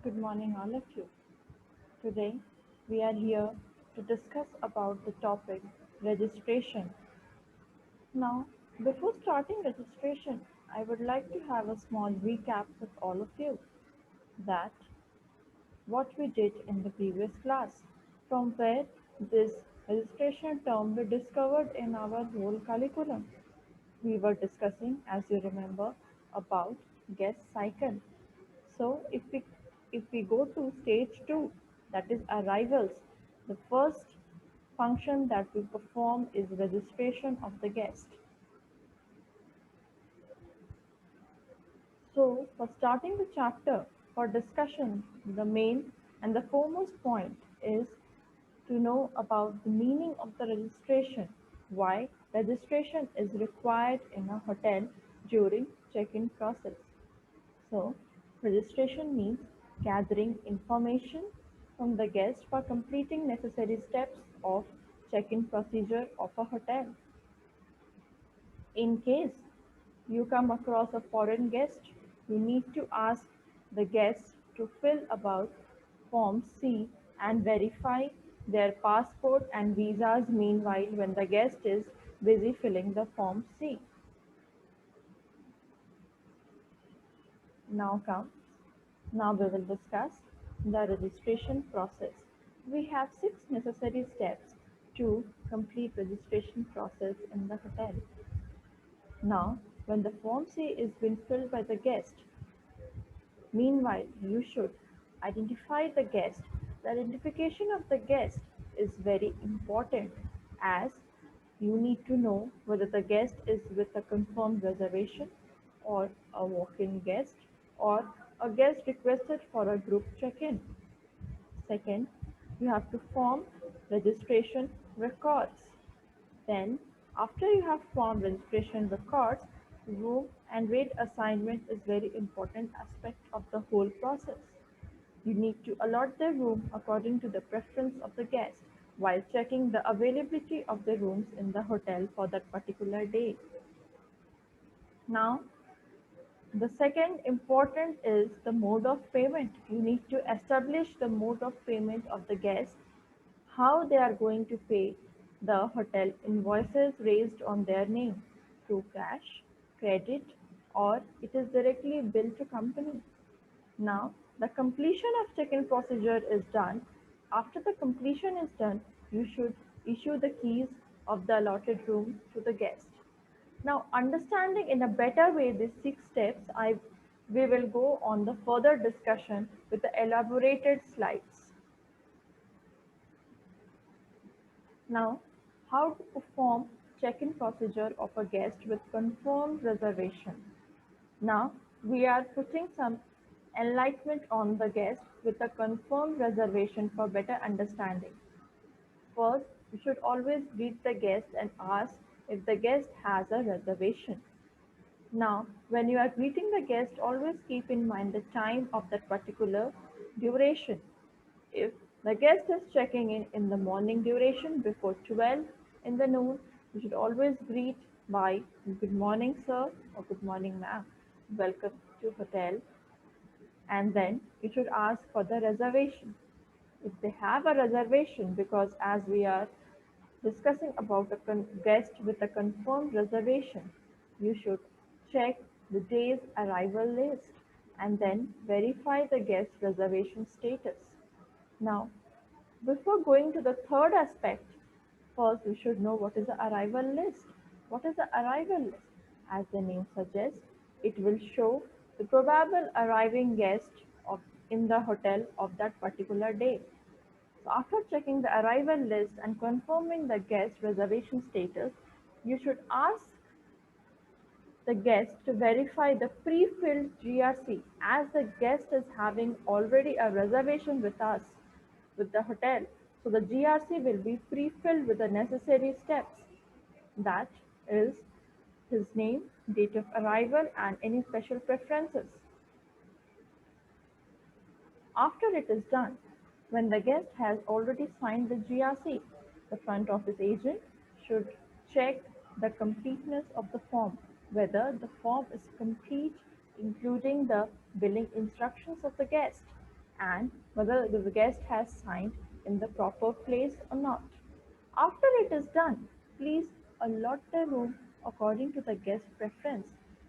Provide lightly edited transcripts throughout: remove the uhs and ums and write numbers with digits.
Good morning, all of you. Today, we are here to discuss about the topic registration. Now, before starting registration, I would like to have a small recap with all of you that what we did in the previous class, from where this registration term we discovered in our whole curriculum. We were discussing, as you remember, about guest cycle. So if we go to stage 2, that is arrivals, the first function that we perform is registration of the guest. So for starting the chapter, for discussion, the main and the foremost point is to know about the meaning of the registration, why registration is required in a hotel during check-in process. So, registration means gathering information from the guest for completing necessary steps of check-in procedure of a hotel. In case you come across a foreign guest, you need to ask the guest to fill about Form C and verify their passport and visas meanwhile when the guest is busy filling the Form C. Now comes Now we will discuss the registration process. We have 6 necessary steps to complete registration process in the hotel. Now, when the Form C is being filled by the guest, meanwhile, you should identify the guest. The identification of the guest is very important as you need to know whether the guest is with a confirmed reservation or a walk-in guest or a guest requested for a group check-in. Second, you have to form registration records. Then, after you have formed registration records, room and rate assignment is very important aspect of the whole process. You need to allot the room according to the preference of the guest while checking the availability of the rooms in the hotel for that particular day. Now, the second important is the mode of payment. You need to establish the mode of payment of the guest, how they are going to pay the hotel invoices raised on their name through cash, credit, or it is directly billed to company. Now, the completion of check-in procedure is done. After the completion is done, you should issue the keys of the allotted room to the guest. Now, understanding in a better way these 6 steps, we will go on the further discussion with the elaborated slides. Now, how to perform check-in procedure of a guest with confirmed reservation. Now, we are putting some enlightenment on the guest with a confirmed reservation for better understanding. First, you should always greet the guest and ask if the guest has a reservation. Now, when you are greeting the guest, always keep in mind the time of that particular duration. If the guest is checking in the morning duration before 12 in the noon, you should always greet by good morning, sir, or good morning, ma'am. Welcome to hotel. And then you should ask for the reservation. If they have a reservation, because as we are discussing about a guest with a confirmed reservation, you should check the day's arrival list and then verify the guest reservation status. Now, before going to the third aspect, first we should know what is the arrival list. What is the arrival list? As the name suggests, it will show the probable arriving guest in the hotel of that particular day. So after checking the arrival list and confirming the guest reservation status, you should ask the guest to verify the pre-filled GRC as the guest is having already a reservation with us with the hotel. So the GRC will be pre-filled with the necessary steps. That is his name, date of arrival and any special preferences. After it is done, when the guest has already signed the GRC, the front office agent should check the completeness of the form, whether the form is complete, including the billing instructions of the guest. and whether the guest has signed in the proper place or not. After it is done, please allot the room according to the guest preference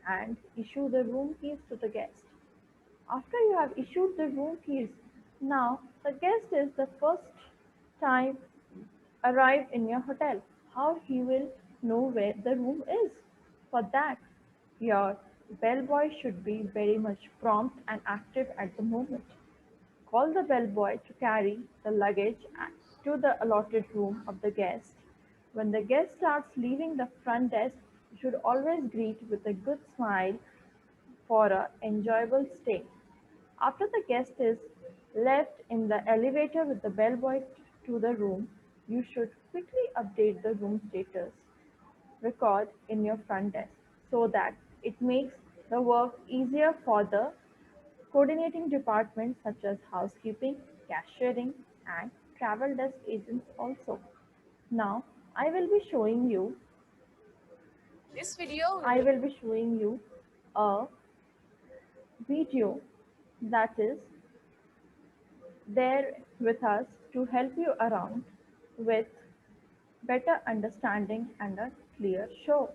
and issue the room keys to the guest. After you have issued the room keys, now the guest is the first time arrive in your hotel. How he will know where the room is? For that, your bellboy should be very much prompt and active at the moment. Call the bellboy to carry the luggage to the allotted room of the guest. When the guest starts leaving the front desk, you should always greet with a good smile for an enjoyable stay. After the guest is left in the elevator with the bellboy to the room, you should quickly update the room status record in your front desk so that it makes the work easier for the coordinating departments such as housekeeping, cashiering, and travel desk agents also. Now, I will be showing you This video I will will be showing you a video that is there with us to help you around with better understanding and a clear show.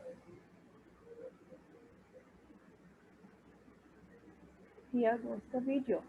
Here was the video.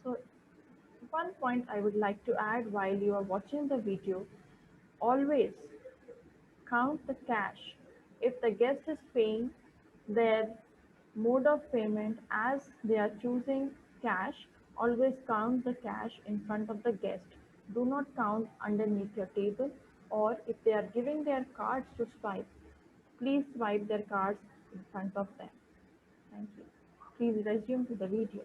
So one point I would like to add while you are watching the video, always count the cash. If the guest is paying their mode of payment as they are choosing cash, always count the cash in front of the guest. Do not count underneath your table or if they are giving their cards to swipe, please swipe their cards in front of them. Thank you. Please resume to the video.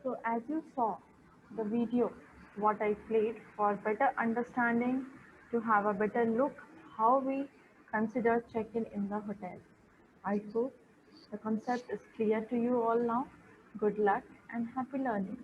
So as you saw the video, what I played for better understanding, to have a better look how we consider check-in in the hotel. I hope the concept is clear to you all now. Good luck and happy learning.